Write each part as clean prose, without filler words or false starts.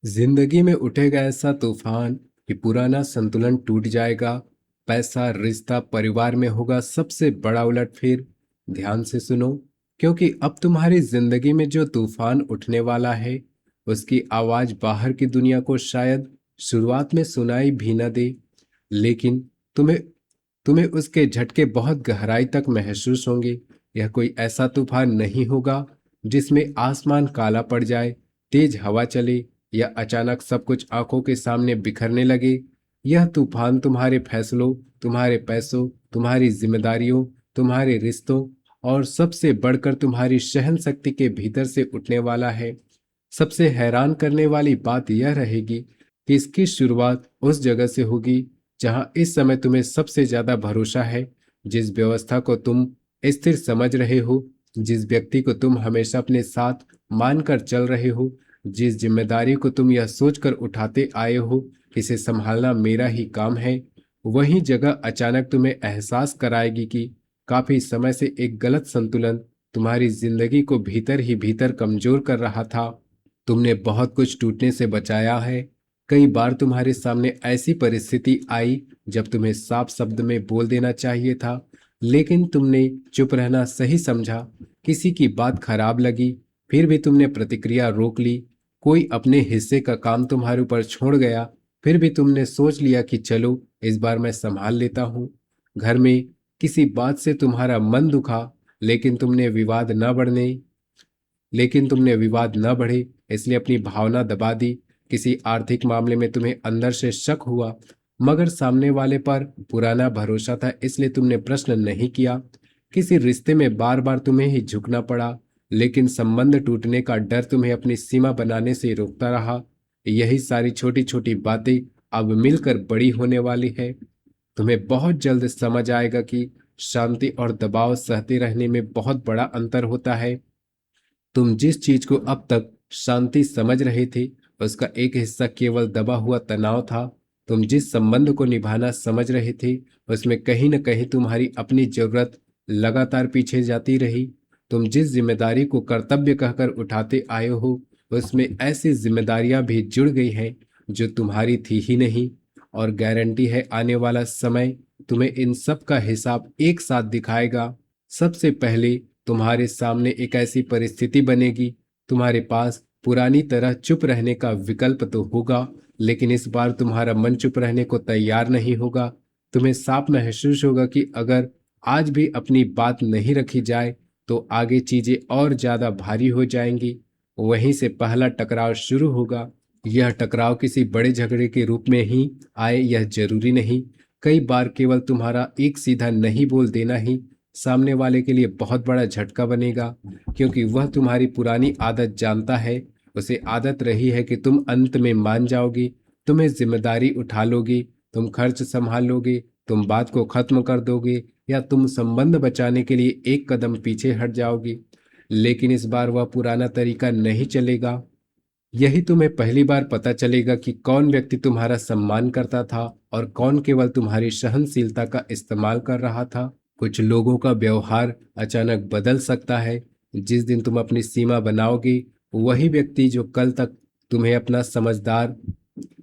जिंदगी में उठेगा ऐसा तूफान कि पुराना संतुलन टूट जाएगा। पैसा, रिश्ता, परिवार में होगा सबसे बड़ा उलटफेर। ध्यान से सुनो, क्योंकि अब तुम्हारी जिंदगी में जो तूफान उठने वाला है उसकी आवाज बाहर की दुनिया को शायद शुरुआत में सुनाई भी न दे, लेकिन तुम्हें तुम्हें उसके झटके बहुत गहराई तक महसूस होंगे। यह कोई ऐसा तूफान नहीं होगा जिसमें आसमान काला पड़ जाए, तेज हवा चले या अचानक सब कुछ आंखों के सामने बिखरने लगे। यह तूफान तुम्हारे फैसलों, तुम्हारे पैसों, तुम्हारी जिम्मेदारियों, तुम्हारे रिश्तों और सबसे बढ़कर तुम्हारी सहन शक्ति के भीतर से उठने वाला है। सबसे हैरान करने वाली बात यह रहेगी कि इसकी शुरुआत उस जगह से होगी जहां इस समय तुम्हें सबसे ज्यादा भरोसा है। जिस व्यवस्था को तुम स्थिर समझ रहे हो, जिस व्यक्ति को तुम हमेशा अपने साथ मानकर चल रहे हो, जिस जिम्मेदारी को तुम यह सोचकर उठाते आए हो इसे संभालना मेरा ही काम है, वही जगह अचानक तुम्हें एहसास कराएगी कि काफी समय से एक गलत संतुलन तुम्हारी जिंदगी को भीतर ही भीतर कमजोर कर रहा था। तुमने बहुत कुछ टूटने से बचाया है। कई बार तुम्हारे सामने ऐसी परिस्थिति आई जब तुम्हें साफ शब्द में बोल देना चाहिए था, लेकिन तुमने चुप रहना सही समझा। किसी की बात खराब लगी, फिर भी तुमने प्रतिक्रिया रोक ली। कोई अपने हिस्से का काम तुम्हारे ऊपर छोड़ गया, फिर भी तुमने सोच लिया कि चलो इस बार मैं संभाल लेता हूँ। घर में किसी बात से तुम्हारा मन दुखा, लेकिन तुमने विवाद न बढ़े इसलिए अपनी भावना दबा दी। किसी आर्थिक मामले में तुम्हें अंदर से शक हुआ, मगर सामने वाले पर पुराना भरोसा था इसलिए तुमने प्रश्न नहीं किया। किसी रिश्ते में बार बार तुम्हें ही झुकना पड़ा, लेकिन संबंध टूटने का डर तुम्हें अपनी सीमा बनाने से रोकता रहा। यही सारी छोटी छोटी बातें अब मिलकर बड़ी होने वाली है। तुम्हें बहुत जल्द समझ आएगा कि शांति और दबाव सहते रहने में बहुत बड़ा अंतर होता है। तुम जिस चीज को अब तक शांति समझ रहे थे उसका एक हिस्सा केवल दबा हुआ तनाव था। तुम जिस संबंध को निभाना समझ रहे थे उसमें कहीं न कहीं तुम्हारी अपनी जरूरत लगातार पीछे जाती रही। तुम जिस जिम्मेदारी को कर्तव्य कहकर उठाते आए हो उसमें ऐसी जिम्मेदारियां भी जुड़ गई हैं जो तुम्हारी थी ही नहीं। और गारंटी है आने वाला समय तुम्हें इन सब का हिसाब एक साथ दिखाएगा। सबसे पहले तुम्हारे सामने एक ऐसी परिस्थिति बनेगी, तुम्हारे पास पुरानी तरह चुप रहने का विकल्प तो होगा, लेकिन इस बार तुम्हारा मन चुप रहने को तैयार नहीं होगा। तुम्हें साफ महसूस होगा कि अगर आज भी अपनी बात नहीं रखी जाए तो आगे चीजें और ज्यादा भारी हो जाएंगी। वहीं से पहला टकराव शुरू होगा। यह टकराव किसी बड़े झगड़े के रूप में ही आए यह जरूरी नहीं। कई बार केवल तुम्हारा एक सीधा नहीं बोल देना ही सामने वाले के लिए बहुत बड़ा झटका बनेगा, क्योंकि वह तुम्हारी पुरानी आदत जानता है। उसे आदत रही है कि तुम अंत में मान जाओगी, तुम्हें जिम्मेदारी उठा लोगी, तुम खर्च संभाल लोगे, तुम बात को खत्म कर दोगे या तुम संबंध बचाने के लिए एक कदम पीछे हट जाओगी। लेकिन इस बार वह पुराना तरीका नहीं चलेगा। यही तुम्हें पहली बार पता चलेगा कि कौन व्यक्ति तुम्हारा सम्मान करता था और कौन केवल तुम्हारी सहनशीलता का इस्तेमाल कर रहा था। कुछ लोगों का व्यवहार अचानक बदल सकता है। जिस दिन तुम अपनी सीमा बनाओगे, वही व्यक्ति जो कल तक तुम्हें अपना समझदार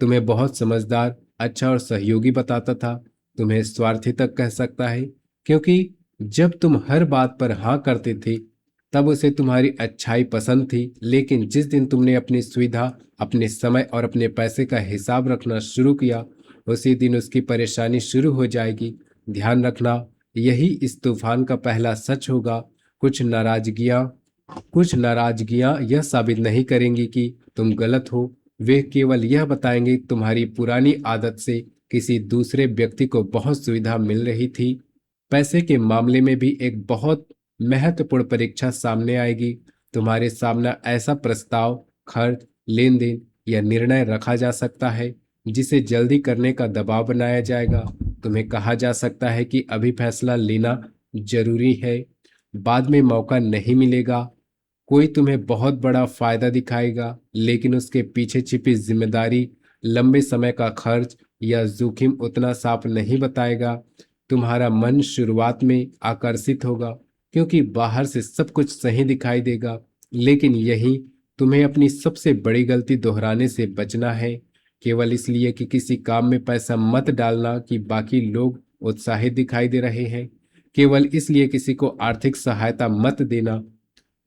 तुम्हें बहुत समझदार, अच्छा और सहयोगी बताता था, तुम्हें स्वार्थी तक कह सकता है। क्योंकि जब तुम हर बात पर हाँ करते थे तब उसे तुम्हारी अच्छाई पसंद थी, लेकिन जिस दिन तुमने अपनी सुविधा, अपने समय और अपने पैसे का हिसाब रखना शुरू किया उसी दिन उसकी परेशानी शुरू हो जाएगी। ध्यान रखना, यही इस तूफान का पहला सच होगा। कुछ नाराजगियां कुछ नाराजगियां यह साबित नहीं करेंगी कि तुम गलत हो, वे केवल यह बताएंगे कि तुम्हारी पुरानी आदत से किसी दूसरे व्यक्ति को बहुत सुविधा मिल रही थी। पैसे के मामले में भी एक बहुत महत्वपूर्ण परीक्षा सामने आएगी। तुम्हारे सामने ऐसा प्रस्ताव, खर्च, लेन देन या निर्णय रखा जा सकता है जिसे जल्दी करने का दबाव बनाया जाएगा। तुम्हें कहा जा सकता है कि अभी फैसला लेना जरूरी है, बाद में मौका नहीं मिलेगा। कोई तुम्हें बहुत बड़ा फायदा दिखाएगा, लेकिन उसके पीछे छिपी जिम्मेदारी, लंबे समय का खर्च या जोखिम उतना साफ नहीं बताएगा। तुम्हारा मन शुरुआत में आकर्षित होगा क्योंकि बाहर से सब कुछ सही दिखाई देगा, लेकिन यही तुम्हें अपनी सबसे बड़ी गलती दोहराने से बचना है। केवल इसलिए कि किसी काम में पैसा मत डालना कि बाकी लोग उत्साहित दिखाई दे रहे हैं। केवल इसलिए किसी को आर्थिक सहायता मत देना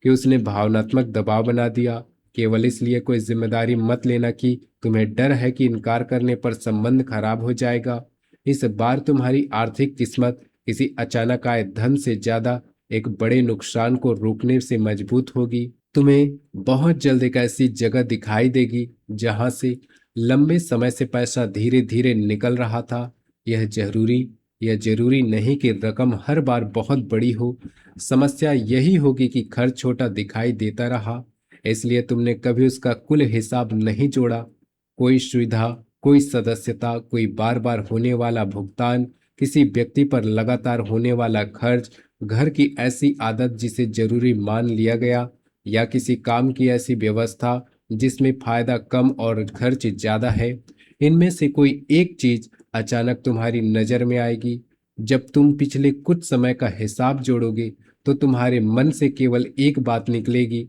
कि उसने भावनात्मक दबाव बना दिया। केवल इसलिए कोई जिम्मेदारी मत लेना कि तुम्हें डर है कि इनकार करने पर संबंध खराब हो जाएगा। इस बार तुम्हारी आर्थिक किस्मत किसी अचानक आए धन से ज्यादा एक बड़े नुकसान को रोकने से मजबूत होगी। तुम्हें बहुत जल्द एक ऐसी जगह दिखाई देगी जहां से लंबे समय से पैसा धीरे धीरे निकल रहा था। यह जरूरी नहीं कि रकम हर बार बहुत बड़ी हो। समस्या यही होगी कि खर्च छोटा दिखाई देता रहा, इसलिए तुमने कभी उसका कुल हिसाब नहीं जोड़ा। कोई सुविधा, कोई सदस्यता, कोई बार बार होने वाला भुगतान, किसी व्यक्ति पर लगातार होने वाला खर्च, घर की ऐसी आदत जिसे जरूरी मान लिया गया, या किसी काम की ऐसी व्यवस्था जिसमें फायदा कम और खर्च ज्यादा है। इनमें से कोई एक चीज अचानक तुम्हारी नजर में आएगी। जब तुम पिछले कुछ समय का हिसाब जोड़ोगे तो तुम्हारे मन से केवल एक बात निकलेगी,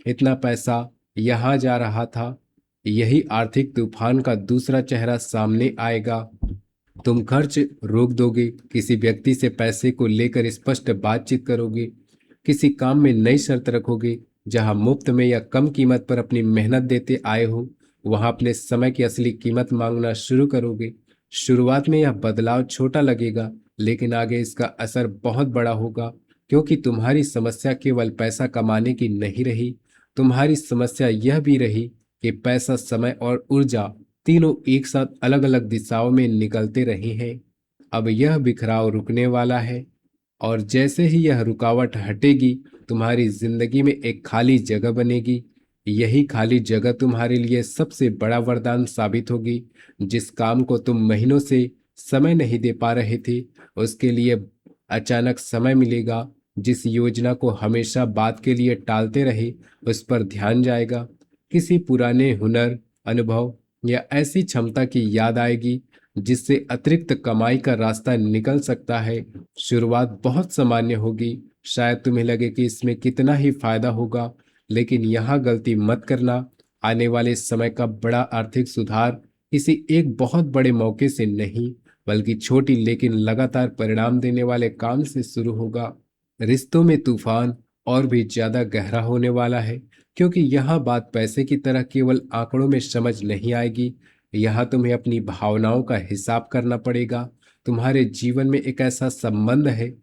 इतना पैसा यहाँ जा रहा था। यही आर्थिक तूफान का दूसरा चेहरा सामने आएगा। तुम खर्च रोक दोगे, किसी व्यक्ति से पैसे को लेकर स्पष्ट बातचीत करोगे, किसी काम में नई शर्त रखोगे। जहां मुफ्त में या कम कीमत पर अपनी मेहनत देते आए हो, वहां अपने समय की असली कीमत मांगना शुरू करोगे। शुरुआत में यह बदलाव छोटा लगेगा, लेकिन आगे इसका असर बहुत बड़ा होगा, क्योंकि तुम्हारी समस्या केवल पैसा कमाने की नहीं रही। तुम्हारी समस्या यह भी रही कि पैसा, समय और ऊर्जा तीनों एक साथ अलग अलग दिशाओं में निकलते रहे हैं। अब यह बिखराव रुकने वाला है, और जैसे ही यह रुकावट हटेगी, तुम्हारी जिंदगी में एक खाली जगह बनेगी। यही खाली जगह तुम्हारे लिए सबसे बड़ा वरदान साबित होगी। जिस काम को तुम महीनों से समय नहीं दे पा रहे थे, उसके लिए अचानक समय मिलेगा। जिस योजना को हमेशा बाद के लिए टालते रहे, उस पर ध्यान जाएगा। किसी पुराने हुनर, अनुभव या ऐसी क्षमता की याद आएगी जिससे अतिरिक्त कमाई का रास्ता निकल सकता है। शुरुआत बहुत सामान्य होगी, शायद तुम्हें लगे कि इसमें कितना ही फायदा होगा, लेकिन यहाँ गलती मत करना। आने वाले समय का बड़ा आर्थिक सुधार किसी एक बहुत बड़े मौके से नहीं, बल्कि छोटी लेकिन लगातार परिणाम देने वाले काम से शुरू होगा। रिश्तों में तूफान और भी ज्यादा गहरा होने वाला है, क्योंकि यहाँ बात पैसे की तरह केवल आंकड़ों में समझ नहीं आएगी। यहाँ तुम्हें अपनी भावनाओं का हिसाब करना पड़ेगा। तुम्हारे जीवन में एक ऐसा संबंध है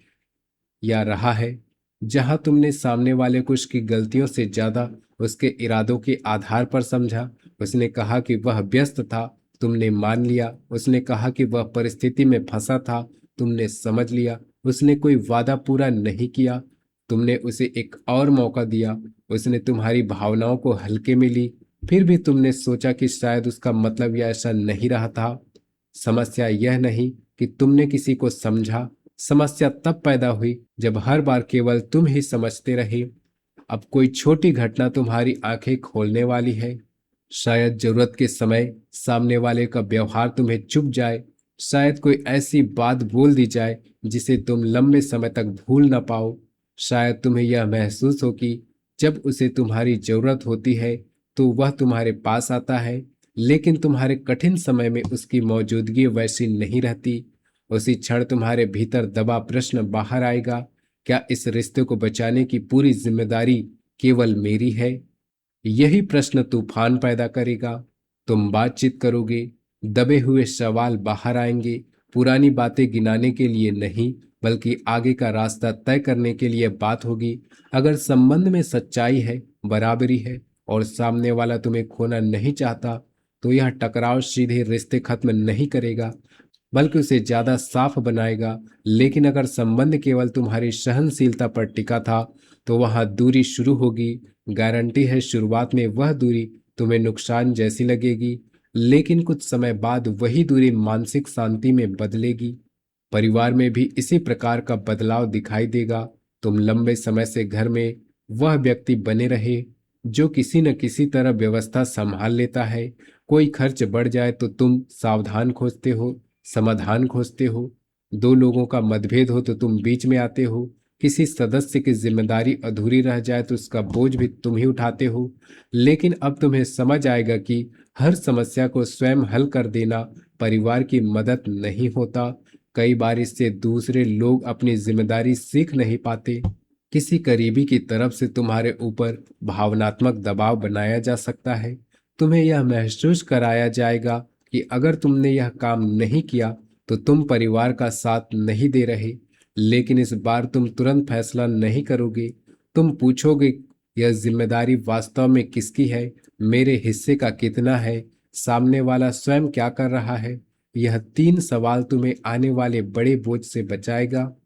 या रहा है जहां तुमने सामने वाले को उसकी गलतियों से ज्यादा उसके इरादों के आधार पर समझा। उसने कहा कि वह व्यस्त था, तुमने मान लिया। उसने कहा कि वह परिस्थिति में फंसा था, तुमने समझ लिया। उसने कोई वादा पूरा नहीं किया, तुमने उसे एक और मौका दिया। उसने तुम्हारी भावनाओं को हल्के में ली, फिर भी तुमने सोचा कि शायद उसका मतलब यह ऐसा नहीं रहा था। समस्या यह नहीं कि तुमने किसी को समझा, समस्या तब पैदा हुई जब हर बार केवल तुम ही समझते रहे। अब कोई छोटी घटना तुम्हारी आंखें खोलने वाली है। शायद जरूरत के समय सामने वाले का व्यवहार तुम्हें चुभ जाए। शायद कोई ऐसी बात बोल दी जाए जिसे तुम लंबे समय तक भूल ना पाओ। शायद तुम्हें यह महसूस हो कि जब उसे तुम्हारी जरूरत होती है तो वह तुम्हारे पास आता है, लेकिन तुम्हारे कठिन समय में उसकी मौजूदगी वैसी नहीं रहती। उसी क्षण तुम्हारे भीतर दबा प्रश्न बाहर आएगा, क्या इस रिश्ते को बचाने की पूरी जिम्मेदारी केवल मेरी है? यही प्रश्न तूफान पैदा करेगा। तुम बातचीत करोगे, दबे हुए सवाल बाहर आएंगे, पुरानी बातें गिनाने के लिए नहीं, बल्कि आगे का रास्ता तय करने के लिए बात होगी। अगर संबंध में सच्चाई है, बराबरी है, और सामने वाला तुम्हें खोना नहीं चाहता, तो यह टकराव सीधे रिश्ते खत्म नहीं करेगा, बल्कि उसे ज्यादा साफ बनाएगा। लेकिन अगर संबंध केवल तुम्हारी सहनशीलता पर टिका था, तो वहां दूरी शुरू होगी। गारंटी है, शुरुआत में वह दूरी तुम्हें नुकसान जैसी लगेगी, लेकिन कुछ समय बाद वही दूरी मानसिक शांति में बदलेगी। परिवार में भी इसी प्रकार का बदलाव दिखाई देगा। तुम लंबे समय से घर में वह व्यक्ति बने रहे जो किसी न किसी तरह व्यवस्था संभाल लेता है। कोई खर्च बढ़ जाए तो तुम सावधान खोजते हो, समाधान खोजते हो। दो लोगों का मतभेद हो तो तुम बीच में आते हो। किसी सदस्य की जिम्मेदारी अधूरी रह जाए तो उसका बोझ भी तुम ही उठाते हो। लेकिन अब तुम्हें समझ आएगा कि हर समस्या को स्वयं हल कर देना परिवार की मदद नहीं होता। कई बार इससे दूसरे लोग अपनी जिम्मेदारी सीख नहीं पाते। किसी करीबी की तरफ से तुम्हारे ऊपर भावनात्मक दबाव बनाया जा सकता है। तुम्हें यह महसूस कराया जाएगा कि अगर तुमने यह काम नहीं किया तो तुम परिवार का साथ नहीं दे रहे। लेकिन इस बार तुम तुरंत फैसला नहीं करोगे। तुम पूछोगे, यह जिम्मेदारी वास्तव में किसकी है, मेरे हिस्से का कितना है, सामने वाला स्वयं क्या कर रहा है। यह तीन सवाल तुम्हें आने वाले बड़े बोझ से बचाएगा।